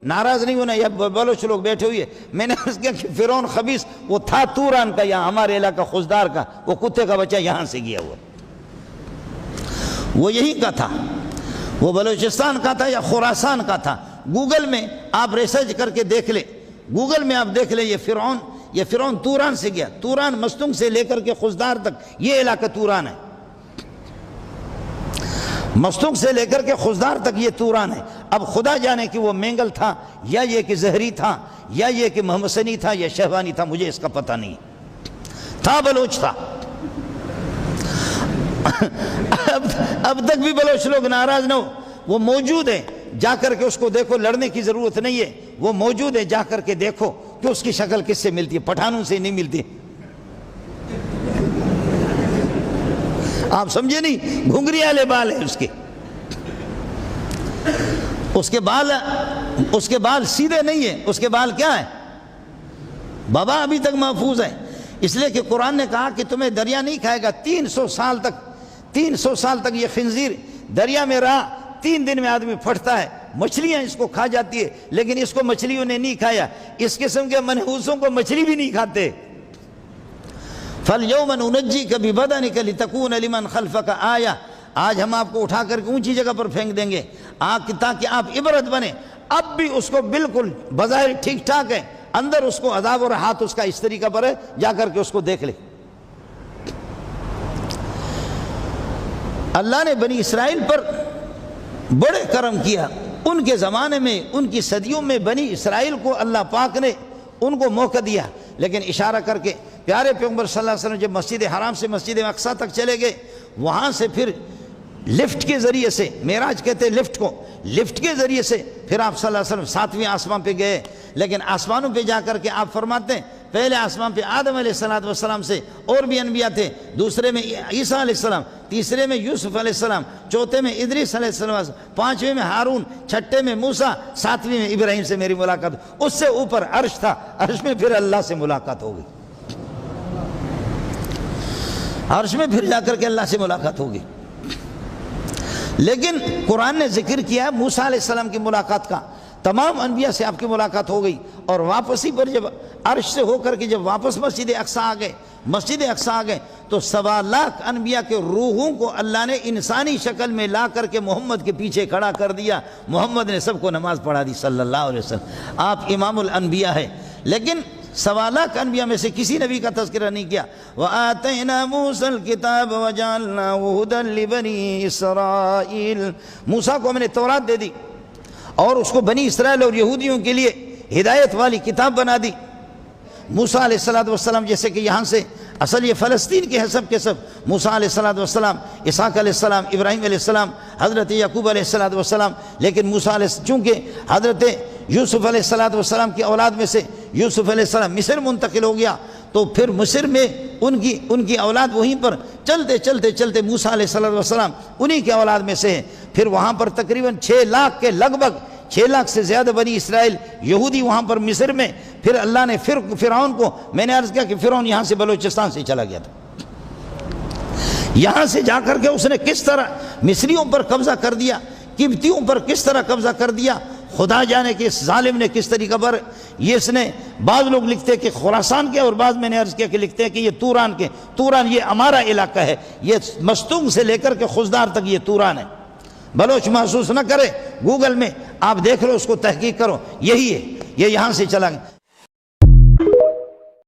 ناراض نہیں ہونا، یہ بلوچ لوگ بیٹھے ہوئے، میں نے عرض کیا کہ فرعون خبیث وہ تھا توران کا، یہاں ہمارے علاقہ خزدار کا، وہ کتے کا بچہ یہاں سے گیا ہوا، وہ یہی کا تھا، وہ بلوچستان کا تھا یا خراسان کا تھا۔ گوگل میں آپ ریسرچ کر کے دیکھ لیں، گوگل میں آپ دیکھ لیں یہ فرعون توران سے گیا، توران مستنگ سے لے کر کے خزدار تک یہ علاقہ توران ہے، مستنگ سے لے کر کے خزدار تک یہ توران ہے۔ اب خدا جانے کہ وہ مینگل تھا یا یہ کہ زہری تھا یا یہ کہ محمد سنی تھا یا شہوانی تھا، مجھے اس کا پتہ نہیں، تھا بلوچ تھا۔ اب تک بھی بلوچ لوگ ناراض نہ ہو، وہ موجود ہے، جا کر کے اس کو دیکھو، لڑنے کی ضرورت نہیں ہے، وہ موجود ہے، جا کر کے دیکھو کہ اس کی شکل کس سے ملتی ہے، پٹھانوں سے نہیں ملتی، آپ سمجھے نہیں، گھنگری والے بال ہیں اس کے بال سیدھے نہیں ہیں، اس کے بال کیا ہیں، بابا ابھی تک محفوظ ہے، اس لیے کہ قرآن نے کہا کہ تمہیں دریا نہیں کھائے گا۔ 300 سال تک یہ خنزیر دریا میں رہا، 3 دن میں آدمی پھٹتا ہے، مچھلیاں اس کو کھا جاتی ہے، لیکن اس کو مچھلیوں نے نہیں کھایا، اس قسم کے منحوسوں کو مچھلی بھی نہیں کھاتے۔ فَالْيَوْمَ نُنَجِّيكَ بِبَدَنِكَ لِتَكُونَ لِمَنْ خَلْفَكَ آیَةً، آج ہم آپ کو اٹھا کر کے اونچی جگہ پر پھینک دیں گے تاکہ آپ عبرت بنے۔ اب بھی اس کو بالکل بظاہر ٹھیک ٹھاک ہے، اندر اس کو عذاب اور ہاتھ اس کا اس طریقہ پر ہے، جا کر کے اس کو دیکھ لے۔ اللہ نے بنی اسرائیل پر بڑے کرم کیا، ان کے زمانے میں، ان کی صدیوں میں بنی اسرائیل کو اللہ پاک نے ان کو موقع دیا، لیکن اشارہ کر کے پیارے پیغمبر صلی اللہ علیہ وسلم جب مسجد حرام سے مسجد اقصیٰ تک چلے گئے، وہاں سے پھر لفٹ کے ذریعے سے، معراج کہتے ہیں لفٹ کو، لفٹ کے ذریعے سے پھر آپ صلی اللہ علیہ وسلم 7ویں آسمان پہ گئے، لیکن آسمانوں پہ جا کر کے آپ فرماتے ہیں پہلے آسمان پہ آدم علیہ السلام سے اور بھی انبیاء تھے، دوسرے میں عیسیٰ علیہ السلام، تیسرے میں یوسف علیہ السلام، چوتھے میں ادریس علیہ السلام، 5ویں میں ہارون، 6 میں موسیٰ، 7ویں میں ابراہیم سے میری ملاقات، اس سے اوپر عرش تھا، عرش میں پھر اللہ سے ملاقات ہوگی، عرش میں پھر جا کر کے اللہ سے ملاقات ہوگی۔ لیکن قرآن نے ذکر کیا ہے موسیٰ علیہ السلام کی ملاقات کا، تمام انبیاء سے آپ کی ملاقات ہو گئی، اور واپسی پر جب عرش سے ہو کر کے جب واپس مسجد اقصیٰ آ گئے تو 1.25 لاکھ انبیاء کے روحوں کو اللہ نے انسانی شکل میں لا کر کے محمد کے پیچھے کھڑا کر دیا، محمد نے سب کو نماز پڑھا دی صلی اللہ علیہ وسلم، آپ امام الانبیاء ہیں، لیکن 1.25 لاکھ انبیاء میں سے کسی نبی کا تذکرہ نہیں کیا۔ وَآتَيْنَا مُوسَى الْكِتَابَ وَجَعَلْنَاهُ هُدًى لِبَنِي إِسْرَائِيلَ، موسیٰ کو ہم نے تورات دے دی اور اس کو بنی اسرائیل اور یہودیوں کے لیے ہدایت والی کتاب بنا دی۔ موسیٰ علیہ السلام جیسے کہ یہاں سے اصل یہ فلسطین کے حسب کے سب، موسیٰ علیہ السلام، اسحاق علیہ السلام، ابراہیم علیہ السلام، حضرت یعقوب علیہ السلام، لیکن موسیٰ علیہ چونکہ حضرت یوسف علیہ السلام کی اولاد میں سے یوسف علیہ السلام مصر منتقل ہو گیا، تو پھر مصر میں ان کی اولاد وہیں پر چلتے موسیٰ علیہ السلام انہی کے اولاد میں سے ہے، پھر وہاں پر تقریباً 6 لاکھ کے لگ بھگ 6 لاکھ سے زیادہ بنی اسرائیل یہودی وہاں پر مصر میں، پھر اللہ نے پھر فرعون کو، میں نے عرض کیا کہ فرعون یہاں سے بلوچستان سے چلا گیا تھا، یہاں سے جا کر کے اس نے کس طرح مصریوں پر قبضہ کر دیا، قبطیوں پر کس طرح قبضہ کر دیا، خدا جانے کہ اس ظالم نے کس طریقہ پر یہ اس نے، بعض لوگ لکھتے کہ خراسان کے، اور بعض میں نے عرض کیا کہ لکھتے ہیں کہ یہ توران یہ ہمارا علاقہ ہے، یہ مستنگ سے لے کر کے خزدار تک یہ توران ہے، بلوچ محسوس نہ کرے، گوگل میں آپ دیکھ لو، اس کو تحقیق کرو، یہی ہے، یہ یہاں سے چلا گیا۔